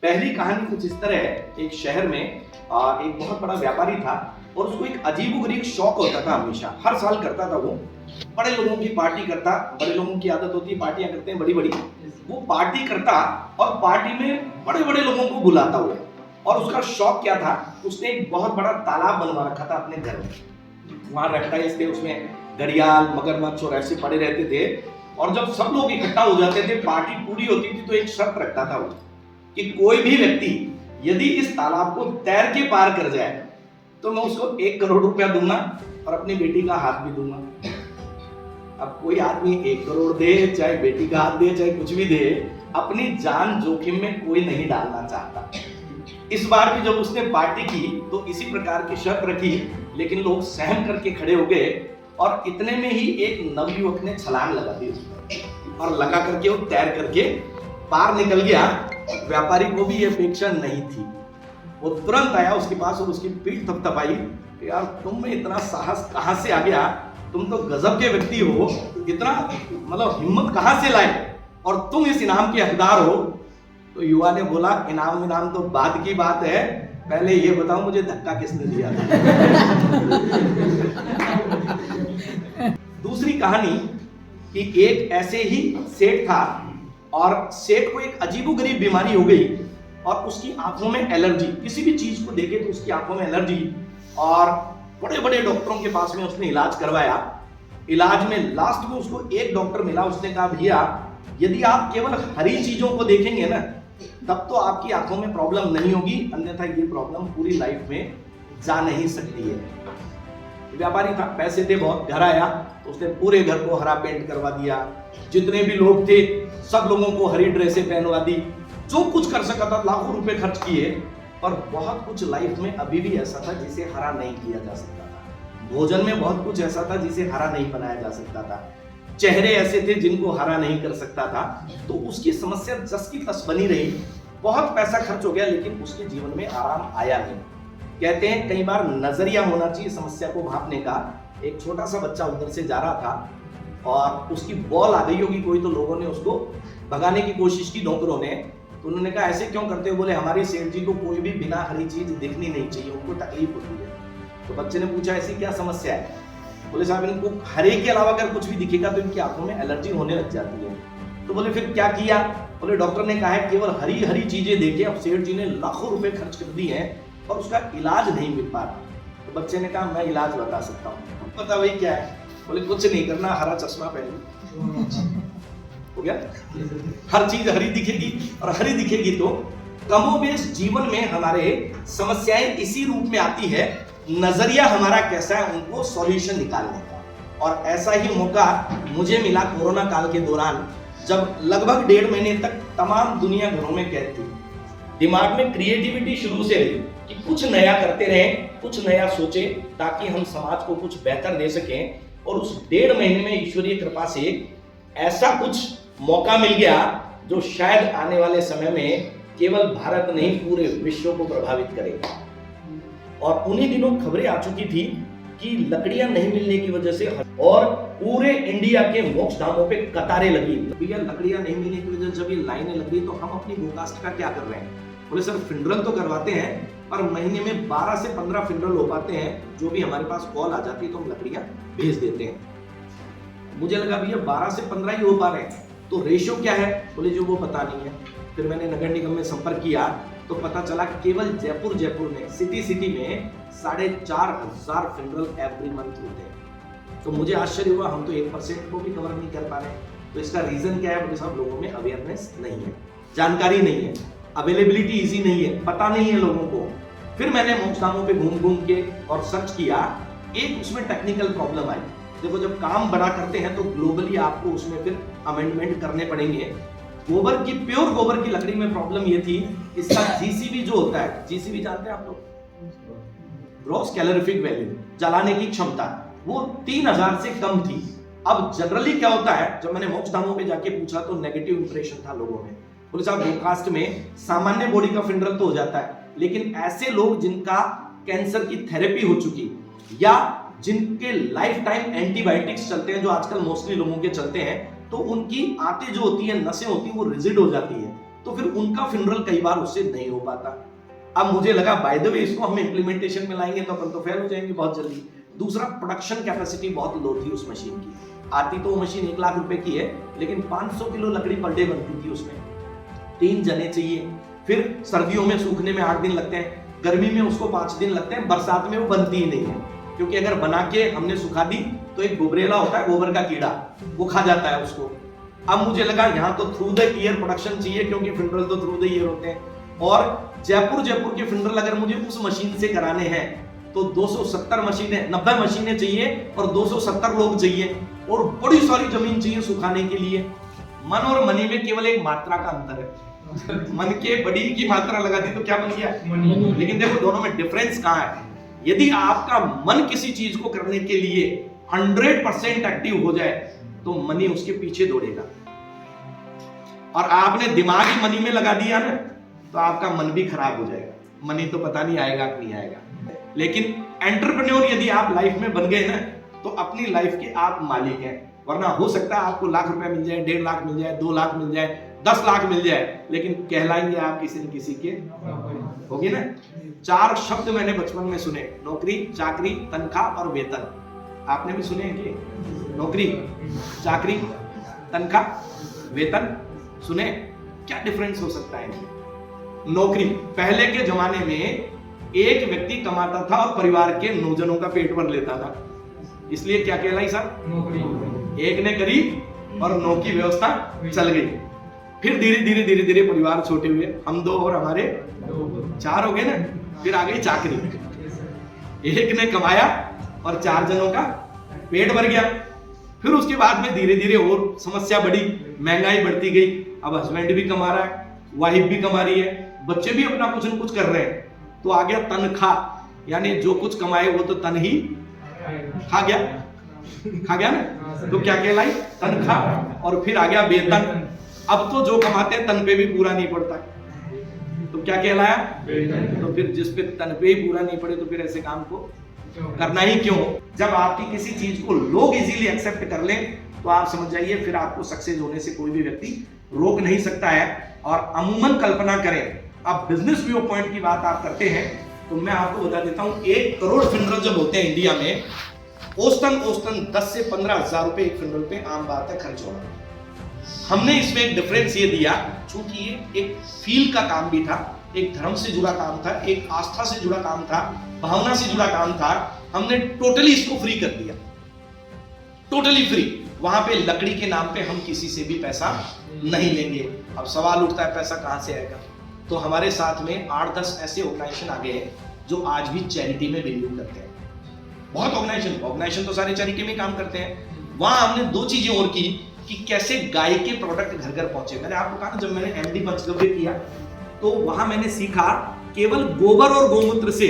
पहली कहानी कुछ इस तरह है। एक शहर में एक बहुत बड़ा व्यापारी था और उसको एक अजीबोगरीब शौक होता था, हमेशा हर साल करता था। वो बड़े लोगों की पार्टी करता, बड़े लोगों की आदत होती है पार्टियां करते हैं बड़ी बड़ी, वो पार्टी करता और पार्टी में बड़े बड़े लोगों को बुलाता वो। और उसका शौक क्या था, उसने एक बहुत बड़ा तालाब बनवा रखा था अपने घर में। वहां रेप्टाइल्स थे, उसमें घड़ियाल, मगरमच्छ और ऐसे पड़े रहते थे। और जब सब लोग इकट्ठा हो जाते थे, पार्टी पूरी होती थी, तो एक शर्त रखता था वो कि कोई भी व्यक्ति यदि इस तालाब को तैर के पार कर जाए तो मैं उसको 1 करोड़ रुपया दूंगा और अपनी बेटी का हाथ भी दूंगा। अब कोई आदमी 1 करोड़ दे, चाहे बेटी का हाथ दे, चाहे कुछ भी दे, अपनी जान जोखिम में कोई नहीं डालना चाहता। इस बार भी जब उसने पार्टी की तो इसी प्रकार की शर्त रखी, लेकिन लोग सहम करके खड़े हो गए और इतने में ही एक नवयुवक ने छलांग लगा दी उसमें और लगा करके वो तैर करके पार निकल गया। व्यापारी को भी ये अपेक्षा नहीं थी। वो तुरंत आया उसके पास और उसकी पीठ थपथपाई कि यार तुम में इतना साहस कहां से आ गया, तुम तो गजब के व्यक्ति हो, इतना मतलब हिम्मत कहां से लाए और तुम इस इनाम के हकदार हो। तो युवा ने बोला इनाम तो बाद की बात है, पहले ये बताओ मुझे धक्का किसने दिया था। दूसरी कहानी कि एक ऐसे ही सेठ था और सेठ को एक अजीबोगरीब बीमारी हो गई और उसकी आंखों में एलर्जी, किसी भी चीज को देखे तो उसकी आंखों में एलर्जी। और बड़े बड़े डॉक्टरों के पास में उसने इलाज करवाया। इलाज में लास्ट में उसको एक डॉक्टर मिला, उसने कहा भैया यदि आप केवल हरी चीजों को देखेंगे ना तब तो आपकी आंखों में प्रॉब्लम नहीं होगी, अन्यथा ये प्रॉब्लम पूरी लाइफ में जा नहीं सकती है। व्यापारी था, पैसे थे बहुत, घर आया तो उसने पूरे घर को हरा पेंट करवा दिया। जितने भी लोग थे सब लोगों को हरी ड्रेसें पहनवा दी, जो कुछ कर सका था लाखों रुपए खर्च किए। पर बहुत कुछ लाइफ में अभी भी ऐसा था जिसे हरा नहीं किया जा सकता था। भोजन में बहुत कुछ ऐसा था जिसे हरा नहीं बनाया जा सकता था। चेहरे ऐसे थे जिनको हरा नहीं कर सकता था। तो उसकी समस्या जस की तस बनी रही। बहुत पैसा खर्च हो गया लेकिन उसके जीवन में आराम आया नहीं। कहते हैं कई बार नजरिया होना चाहिए समस्या को भांपने का। एक छोटा सा बच्चा उधर से जा रहा था और उसकी बॉल आ गई होगी कोई, तो लोगों ने उसको भगाने की कोशिश की, नौकरों ने। तो उन्होंने कहा ऐसे क्यों करते हो? बोले हमारे सेठ जी को कोई भी बिना हरी चीज देखनी नहीं चाहिए, उनको तकलीफ होती है। तो बच्चे ने पूछा ऐसी क्या समस्या है? बोले साहब इनको हरे के अलावा अगर कुछ भी दिखेगा तो इनकी आंखों में एलर्जी होने लग जाती है। तो बोले फिर क्या किया? बोले डॉक्टर ने कहा है केवल हरी हरी चीजें देखे। अब सेठ जी ने लाखों रुपए खर्च कर दिए हैं और उसका इलाज नहीं मिल पा रहा। तो बच्चे ने कहा मैं इलाज बता सकता हूँ। पता वही क्या है? बोले कुछ नहीं करना, हरा चश्मा पहन हो गया। हर चीज हरी दिखेगी और हरी दिखेगी तो कमोबेश जीवन में हमारे समस्याएं इसी रूप में आती है। नजरिया हमारा कैसा है उनको सॉल्यूशन निकालने का। और ऐसा ही मौका मुझे मिला कोरोना काल के दौरान, जब लगभग 1.5 महीने तक तमाम दुनिया घरों में कैद थी। दिमाग में क्रिएटिविटी शुरू से रही कि कुछ नया करते रहें, कुछ नया सोचें ताकि हम समाज को कुछ बेहतर दे सकें। और उस 1.5 महीने में ईश्वरीय कृपा से ऐसा कुछ मौका मिल गया जो शायद आने वाले समय में केवल भारत नहीं पूरे विश्व को प्रभावित करेगा। और उन्हीं दिनों खबरें आ चुकी थी कि लकड़ियां नहीं मिलने की वजह से और पूरे इंडिया के मोक्ष धामों पे कतारें लगी। भैया लकड़ियां नहीं मिलने की वजह से जब ये लाइनें लग गई तो हम अपनी गोकास्ट का क्या कर रहे हैं? बोले सर फिनरल तो करवाते हैं पर महीने में 12 से 15 फिनरल हो पाते हैं। जो भी हमारे पास कॉल आ जाती है तो हम लकड़ियां भेज देते हैं। मुझे लगा भैया 12 से 15 ही हो पा रहे हैं तो रेशियो क्या है? बोले जो वो पता नहीं है। फिर मैंने नगर निगम में संपर्क किया तो पता चला केवल जयपुर में सिटी में 4,500 फिनरल एवरी मंथ होते हैं। तो मुझे आश्चर्य हुआ, हम तो 1% को भी कवर नहीं कर पा रहे। तो इसका रीजन क्या है? बोले साहब लोगों में अवेयरनेस नहीं है, जानकारी नहीं है, अवेलेबिलिटी इजी नहीं है, पता नहीं है लोगों को। फिर मैंने मोक्षधामों पे घूम के और सर्च किया। एक उसमें टेक्निकल प्रॉब्लम आई। देखो जब काम बड़ा करते हैं तो ग्लोबली आपको उसमें फिर अमेंडमेंट करने पड़ेंगे। गोबर की, प्योर गोबर की लकड़ी में प्रॉब्लम ये थी, इसका जीसीबी जो होता है, जीसीबी जानते हैं आप लोग, ग्रॉस कैलोरीफिक वैल्यू, जलाने की क्षमता, वो 3000 से कम थी। अब जनरली क्या होता है, जब मैंने मोक्षधामों पे जाके पूछा तो नेगेटिव इंप्रेशन था लोगों में। बोले साहब गोकास्ट में सामान्य बॉडी का फिनरल तो हो जाता है, लेकिन ऐसे लोग जिनका कैंसर की थेरेपी हो चुकी या जिनके लाइफ टाइम एंटीबायोटिक्स चलते हैं, जो आजकल मोस्टली लोगों के चलते हैं, तो उनकी आंतें जो होती है, नसें होती है, वो रिजिड हो जाती है। तो फिर उनका फ्यूनरल कई बार उससे नहीं हो पाता। अब मुझे लगा बाय द वे इसको हम इम्प्लीमेंटेशन में लाएंगे तो अपन तो फेल हो जाएंगे बहुत जल्दी। दूसरा, प्रोडक्शन कैपेसिटी बहुत लो थी उस मशीन की। आती तो वो मशीन 1 लाख रुपए की है, लेकिन 500 किलो लकड़ी पर डे बनती थी उसमें। 3 जने चाहिए, फिर सर्दियों में सूखने में 8 दिन लगते हैं, गर्मी में उसको 5 दिन लगते हैं, बरसात में वो बनती ही नहीं है, क्योंकि अगर बना के हमने सुखा दी तो एक गोबरेला होता है, गोबर का कीड़ा, वो खा जाता है उसको। अब मुझे लगा यहाँ तो थ्रू द ईयर प्रोडक्शन चाहिए, क्योंकि फ्यूनरल तो थ्रू द ईयर होते हैं, और जयपुर के फ्यूनरल अगर मुझे उस मशीन से कराने हैं तो 270 मशीनें, 90 मशीनें चाहिए और 270 लोग चाहिए, और बड़ी सारी जमीन चाहिए सुखाने के लिए। मन और मनी में केवल एक मात्रा का अंतर है। मन के बड़ी की मात्रा लगा दी तो क्या बन गया? मनी। लेकिन देखो दोनों में डिफरेंस कहाँ है? यदि आपका मन किसी चीज को करने के लिए 100% एक्टिव हो जाए तो मनी उसके पीछे दौड़ेगा, और आपने दिमाग ही मनी में लगा दिया ना तो आपका मन भी खराब हो जाएगा। मनी तो पता नहीं आएगा कि नहीं आएगा। लेकिन एंटरप्रेन्योर यदि आप लाइफ में बन गए ना तो अपनी लाइफ के आप मालिक हैं। वरना हो सकता है आपको लाख रुपया मिल जाए, 1.5 लाख मिल जाए, 2 लाख मिल जाए, 10 लाख मिल जाए, लेकिन कहलाएंगे आप किसी न किसी के होगी ना। 4 शब्द मैंने बचपन में सुने, नौकरी, चाकरी, तनख्वाह और वेतन। आपने भी सुने कि नौकरी, चाकरी, तनख्वाह, वेतन सुने? क्या डिफरेंस हो सकता है? नौकरी, पहले के जमाने में एक व्यक्ति कमाता था और परिवार के 9 जनों का पेट भर लेता था, इसलिए क्या कहलाई साहब? नौकरी। एक ने करी और 9 की व्यवस्था चल गई। फिर धीरे धीरे परिवार छोटे हुए, हम 2 और हमारे 4 हो गए ना। फिर आ गई चाकरी, एक ने कमाया और 4 जनों का पेट भर गया। फिर उसके बाद में धीरे धीरे और समस्या बढ़ी, महंगाई बढ़ती गई। अब हस्बैंड भी कमा रहा है, वाइफ भी कमा रही है, बच्चे भी अपना कुछ न कुछ कर रहे हैं, तो आ गया तनख्वाह, यानी जो कुछ कमाए वो तो तन ही खा गया ना। तो क्या कहलाई? तनख्वाह। और फिर आ गया वेतन। अब तो जो कमाते हैं तन पे भी पूरा नहीं पड़ता, तो क्या कहलाया? तो फिर जिस पे तन पे ही पूरा नहीं पड़े तो फिर ऐसे काम को करना ही क्यों? जब आपकी किसी चीज को लोग इजीली एक्सेप्ट कर लें तो आप समझ जाइए फिर आपको सक्सेस होने से कोई भी व्यक्ति रोक नहीं सकता है। और अमूमन कल्पना करें, अब बिजनेस व्यू पॉइंट की बात आप करते हैं तो मैं आपको बता देता हूं, 1 करोड़ फ्यूनरल जब होते हैं इंडिया में, औसतन 10 से 15 हजार रुपए एक फ्यूनरल पे आम बात है खर्च होना। हमने इसमें एक डिफरेंस ये दिया, चूंकि ये एक फील का काम भी था, एक धर्म से जुड़ा काम था, एक आस्था से जुड़ा काम था, भावना से जुड़ा काम था, हमने टोटली इसको फ्री कर दिया, टोटली फ्री। वहां पे लकड़ी के नाम पे हम किसी से भी पैसा नहीं लेंगे। अब सवाल उठता है पैसा कहां से आएगा? तो हमारे साथ में 8-10 ऐसे ऑर्गेनाइजेशन आ गए हैं जो आज भी चैरिटी में बिलीव करते हैं। बहुत ऑर्गेनाइजेशन तो सारे चैरिटी में काम करते हैं। वहां हमने 2 चीजें और की कि कैसे गाय के प्रोडक्ट घर घर पहुंचे। मैंने आपको कहा जब मैंने MD पंचगव्य किया तो वहां मैंने सीखा केवल गोबर और गोमूत्र से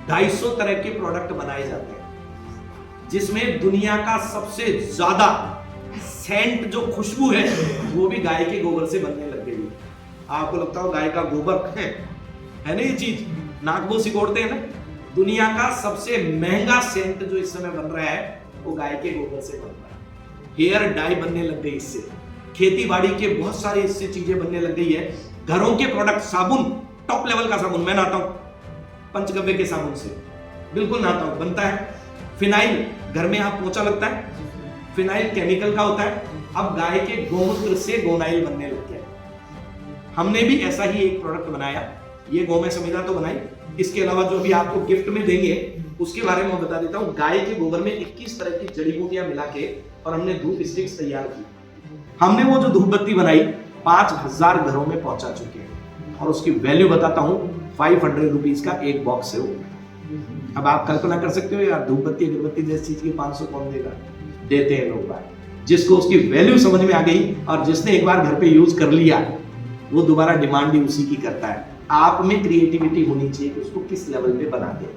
250 तरह के प्रोडक्ट बनाए जाते हैं, जिसमें दुनिया का सबसे ज्यादा सेंट जो खुशबू है वो भी गाय के गोबर से बनने लग गई है। आपको लगता हो गाय का गोबर है ना ये चीज, नाक वो सिकोड़ते हैं ना। दुनिया का सबसे महंगा सेंट जो इस समय बन रहा है वो गाय के गोबर से बन रहा है। हेयर डाई बनने लग गई इससे, खेती बाड़ी के बहुत सारे इससे चीजें बनने लग गई है। घरों के प्रोडक्ट, साबुन, टॉप लेवल का साबुन, मैं नहाता हूं पंचगव्य के साबुन से, बिल्कुल नहाता हूं, बनता है। फिनाइल, घर में आप पोछा लगता है, फिनाइल केमिकल का होता है। अब गाय के गोमूत्र से गोनाइल बनने लग गया। हमने भी ऐसा ही एक प्रोडक्ट बनाया, ये गौमय संविदा तो बनाई। इसके अलावा जो भी आपको गिफ्ट में देंगे उसके बारे में बता देता हूँ। गाय के गोबर में 21 तरह की जड़ी बूटियां मिला के और हमने धूप स्टिक्स तैयार की। हमने वो जो धूप बत्ती बनाई 5000 घरों में पहुंचा चुके हैं, और उसकी वैल्यू बताता हूँ, 500 रुपीज का एक बॉक्स है वो। अब आप कल्पना कर सकते हो यार, धूप बत्ती अगरबत्ती जैसी चीज की 500 कौन देगा? देते हैं लोग बात। जिसको उसकी वैल्यू समझ में आ गई और जिसने एक बार घर पे यूज कर लिया वो दोबारा डिमांड भी उसी की करता है। आप में क्रिएटिविटी होनी चाहिए कि उसको किस लेवल पे बना दे।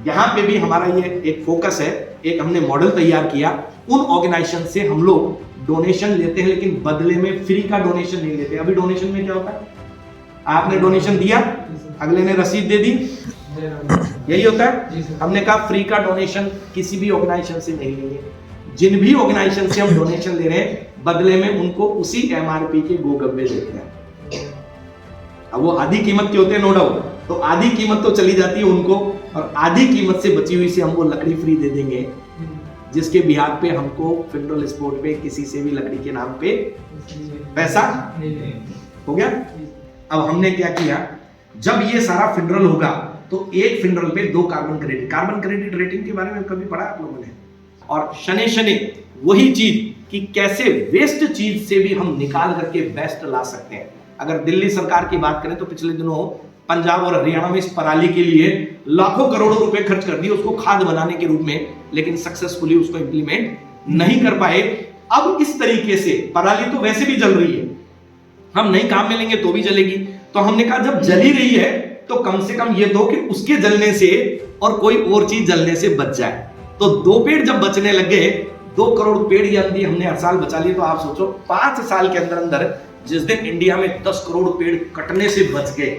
यहाँ पे भी हमारा ये एक फोकस है, एक हमने मॉडल तैयार किया। उन ऑर्गेनाइजेशन से हम लोग डोनेशन लेते हैं, लेकिन बदले में फ्री का डोनेशन नहीं लेते। अभी डोनेशन में क्या होता है, आपने डोनेशन दिया, अगले ने रसीद दे दी, यही होता है। हमने कहा फ्री का डोनेशन किसी भी ऑर्गेनाइजेशन से नहीं लेंगे। जिन भी ऑर्गेनाइजेशन से हम डोनेशन ले रहे हैं बदले में उनको उसी MRP के गोगव्य देते हैं। अब वो आधी कीमत के होते हैं नो डाउट, तो आधी कीमत तो चली जाती है उनको, और आधी कीमत से बची हुई से हम वो लकड़ी फ्री दे देंगे, जिसके बिहार पे हमको फिनरल स्पोर्ट पे किसी से भी लकड़ी के नाम पे पैसा हो गया। अब हमने क्या किया, जब ये सारा फिनरल होगा तो एक फिनरल पे 2 कार्बन क्रेडिट रेटिंग के बारे में कभी पढ़ा आप लोगों ने? और शनि शनि वही चीज कि कैसे वेस्ट चीज से भी हम निकाल करके बेस्ट ला सकते हैं। अगर दिल्ली सरकार की बात करें तो पिछले दिनों पंजाब और हरियाणा में इस पराली के लिए लाखों करोड़ों रुपए खर्च कर दिए उसको खाद बनाने के रूप में, लेकिन सक्सेसफुली उसको इंप्लीमेंट नहीं कर पाए। अब इस तरीके से पराली तो वैसे भी जल रही है, हम नहीं काम में लेंगे तो भी जलेगी, तो हमने कहा जब जल ही रही है तो कम से कम ये दो कि उसके जलने से और कोई और चीज जलने से बच जाए। तो 2 पेड़ जब बचने लग गए, 2 करोड़ पेड़ यदि हमने हर साल बचा लिए, तो आप सोचो 5 साल के अंदर अंदर जिस दिन इंडिया में 10 करोड़ पेड़ कटने से बच गए,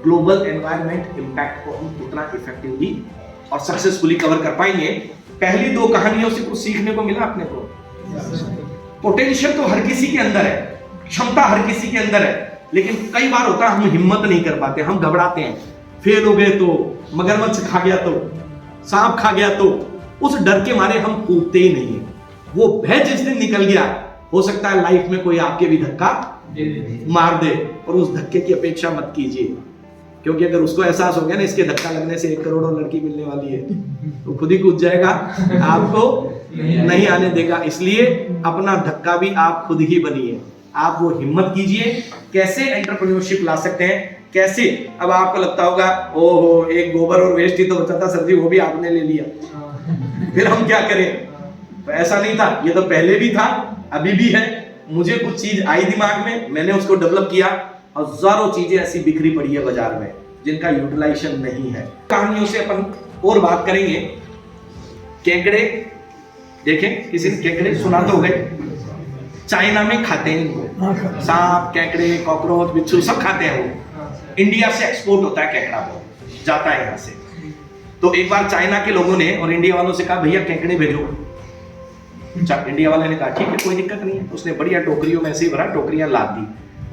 ग्लोबल एनवायरनमेंट इंपैक्ट को हम उतना इफेक्टिवली और सक्सेसफुली कवर कर पाएंगे। पहली 2 कहानियों से कुछ सीखने को मिला अपने को। पोटेंशियल तो हर किसी के अंदर है, क्षमता हर किसी के अंदर है, लेकिन कई बार होता है हम हिम्मत नहीं कर पाते, हम घबराते हैं, फेल हो गए तो, मगरमच्छ खा गया तो, सांप खा गया तो, उस डर के मारे हम कूदते ही नहीं है। वो भय जिस दिन निकल गया, हो सकता है लाइफ में कोई आपके भी धक्का मार दे, और उस धक्के की अपेक्षा मत कीजिए, क्योंकि अगर उसको एहसास हो गया ना इसके धक्का लगने से 1 करोड़ लड़की मिलने वाली है, तो खुद ही कूद जाएगा, आपको नहीं आने देगा। इसलिए अपना धक्का भी आप खुद ही बनिए, आप वो हिम्मत कीजिए। कैसे एंटरप्रेन्योरशिप ला सकते हैं, कैसे? अब आपको लगता होगा ओहो एक गोबर और वेस्ट ही तो बचा था सर जी, वो भी आपने ले लिया, फिर हम क्या करें? तो ऐसा नहीं था, ये तो पहले भी था, अभी भी है। मुझे कुछ चीज आई दिमाग में, मैंने उसको डेवलप किया, हजारों चीजें ऐसी बिखरी पड़ी है बाजार में जिनका यूटिलाइजेशन नहीं है। कहानियों से अपन और बात करेंगे। केकड़े देखें, किसी ने केकड़े सुना तो हो गए, चाइना में खाते हैं इनको, सांप, केकड़े, कॉकरोच, बिच्छू सब खाते हैं वो। इंडिया से एक्सपोर्ट होता है केकड़ा, वो जाता है यहाँ से। तो एक बार चाइना के लोगों ने और इंडिया वालों से कहा भैया केकड़े भेजो। इंडिया वाले ने कहा ठीक है कोई दिक्कत नहीं है। उसने बढ़िया टोकरियों में से भरा, टोकरियां लाद दी।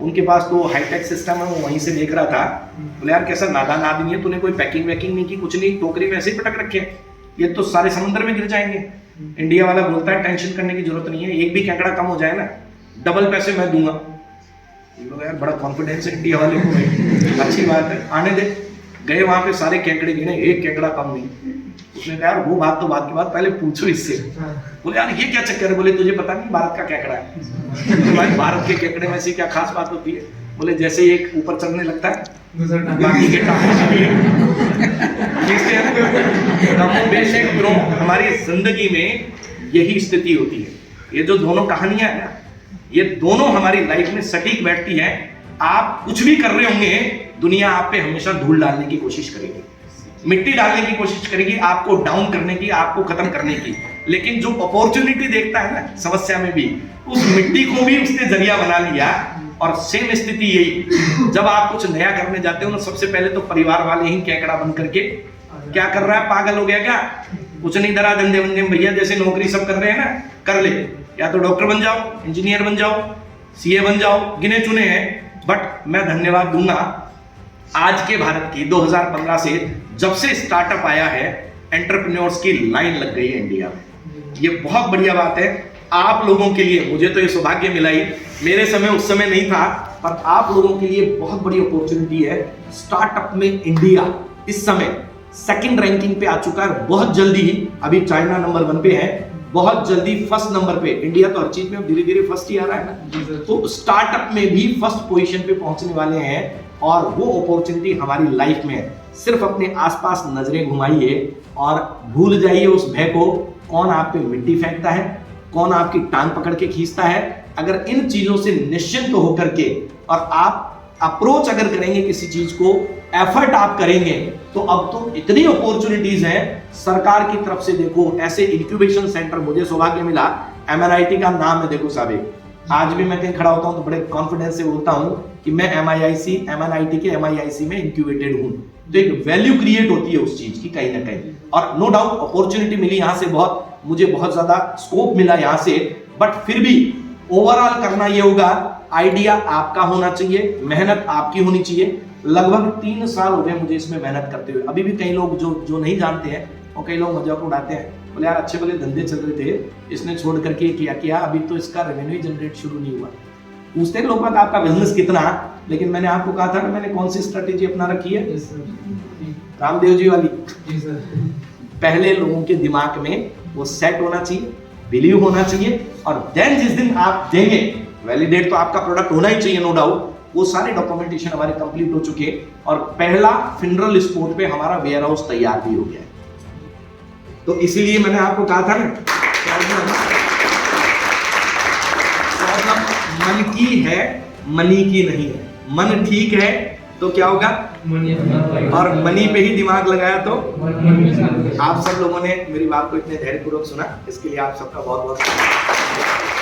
उनके पास तो हाईटेक सिस्टम है, वो वहीं से देख रहा था। बोले यार कैसा नादान आदमी है, तूने कोई पैकिंग वैकिंग नहीं की, कुछ नहीं, टोकरी में ऐसे ही पटक रखे, ये तो सारे समुद्र में गिर जाएंगे। इंडिया वाला बोलता है टेंशन करने की जरूरत नहीं है, एक भी केकड़ा कम हो जाए ना डबल पैसे मैं दूंगा। यार बड़ा कॉन्फिडेंस है इंडिया वाले को, अच्छी बात है, आने दे। गए वहां पे सारे केकड़े गिने, एक केकड़ा कम नहीं। उसने कहा यार वो बात तो बात की बात, पहले पूछो इससे। बोले यार ये क्या चक्कर है? बोले तुझे पता नहीं भारत का केकड़ा है। तो भाई भारत के केकड़े में से क्या खास बात होती है? बोले जैसे एक ऊपर चढ़ने लगता है बाकी के बेशक हमारी जिंदगी में यही स्थिति होती है। ये जो दोनों कहानियां है ना, ये दोनों हमारी लाइफ में सटीक बैठती है। आप कुछ भी कर रहे होंगे, दुनिया आप पे हमेशा धूल डालने की कोशिश करेगी, मिट्टी डालने की कोशिश करेगी, आपको डाउन करने की, आपको खत्म करने की। लेकिन जो अपॉर्चुनिटी देखता है ना समस्या में भी, उस मिट्टी को भी उसने जरिया बना लिया। और सेम स्थिति यही, जब आप कुछ नया करने जाते हो ना, सबसे पहले तो परिवार वाले ही केकड़ा बन करके क्या कर रहा है, पागल हो गया क्या, कुछ नहीं धरा धंधे वंधे भैया जैसे नौकरी सब कर रहे हैं ना, कर ले, या तो डॉक्टर बन जाओ, इंजीनियर बन जाओ, सीए बन जाओ, गिने चुने हैं। बट मैं धन्यवाद दूंगा आज के भारत की 2015 से जब से स्टार्टअप आया है, एंटरप्रेन्योर्स की लाइन लग गई है इंडिया में। ये बहुत बढ़िया बात है आप लोगों के लिए। मुझे तो ये सौभाग्य मिला ही, मेरे समय उस समय नहीं था, पर आप लोगों के लिए बहुत बड़ी अपॉर्चुनिटी है। स्टार्टअप में इंडिया इस समय 2nd रैंकिंग पे आ चुका है। बहुत जल्दी ही, अभी चाइना नंबर 1 पे है, बहुत जल्दी 1st नंबर पे। इंडिया तो हर चीज में धीरे धीरे फर्स्ट ही आ रहा है ना, तो स्टार्टअप में भी 1st पोजीशन पे पहुंचने वाले हैं। और वो अपॉर्चुनिटी हमारी लाइफ में है। सिर्फ अपने आसपास नजरें घुमाइए और भूल जाइए उस भय को, कौन आप पे मिट्टी फेंकता है, कौन आपकी टांग पकड़ के खींचता है। अगर इन चीजों से निश्चिंत होकर के और आप अप्रोच अगर करेंगे किसी चीज को, एफर्ट आप करेंगे, तो अब तो इतनी अपॉर्चुनिटीज हैं सरकार की तरफ से। देखो ऐसे इंक्यूबेशन सेंटर, मुझे सौभाग्य मिला, MNIT का नाम है, देखो साहब, आज भी मैं कहीं खड़ा होता हूं तो बड़े कॉन्फिडेंस से बोलता हूं कि मैं MNIT के MIIC में इंक्यूबेटेड हूं। तो एक वैल्यू क्रिएट होती है उस चीज की कहीं ना कहीं, और नो डाउट अपॉर्चुनिटी मिली यहां से, मुझे बहुत ज्यादा स्कोप मिला यहां से। बट फिर भी ओवरऑल करना ये होगा आइडिया आपका होना चाहिए, मेहनत आपकी होनी चाहिए। लगभग 3 साल हो गए मुझे इसमें मेहनत करते हुए। अभी भी कई लोग जो नहीं जानते हैं और कई लोग मजाक उड़ाते हैं, बोले यार अच्छे भले धंधे चल रहे थे, इसने छोड़ करके किया, अभी तो इसका रेवेन्यू जनरेट शुरू नहीं हुआ। पूछते हैं लोग बात आपका बिजनेस कितना है, लेकिन मैंने आपको कहा था कि मैंने कौन सी स्ट्रेटेजी अपना रखी है, रामदेव जी वाली। पहले लोगों के दिमाग में वो सेट होना चाहिए, बिलीव होना चाहिए, और देन जिस दिन आप देंगे, वैलिडेट तो आपका प्रोडक्ट होना ही चाहिए नो डाउट, वो सारे डॉक्यूमेंटेशन हमारे कंप्लीट हो चुके हैं और पहला फिनरल स्पोर्ट पे हमारा वेयर हाउस तैयार भी हो गया है। तो इसीलिए मैंने आपको कहा था ना, मन की है, मनी की नहीं है। मन ठीक है तो क्या होगा, और मनी पे ही दिमाग लगाया तो। आप सब लोगों ने मेरी बात को इतने धैर्यपूर्वक सुना, इसके लिए आप सबका बहुत बहुत धन्यवाद।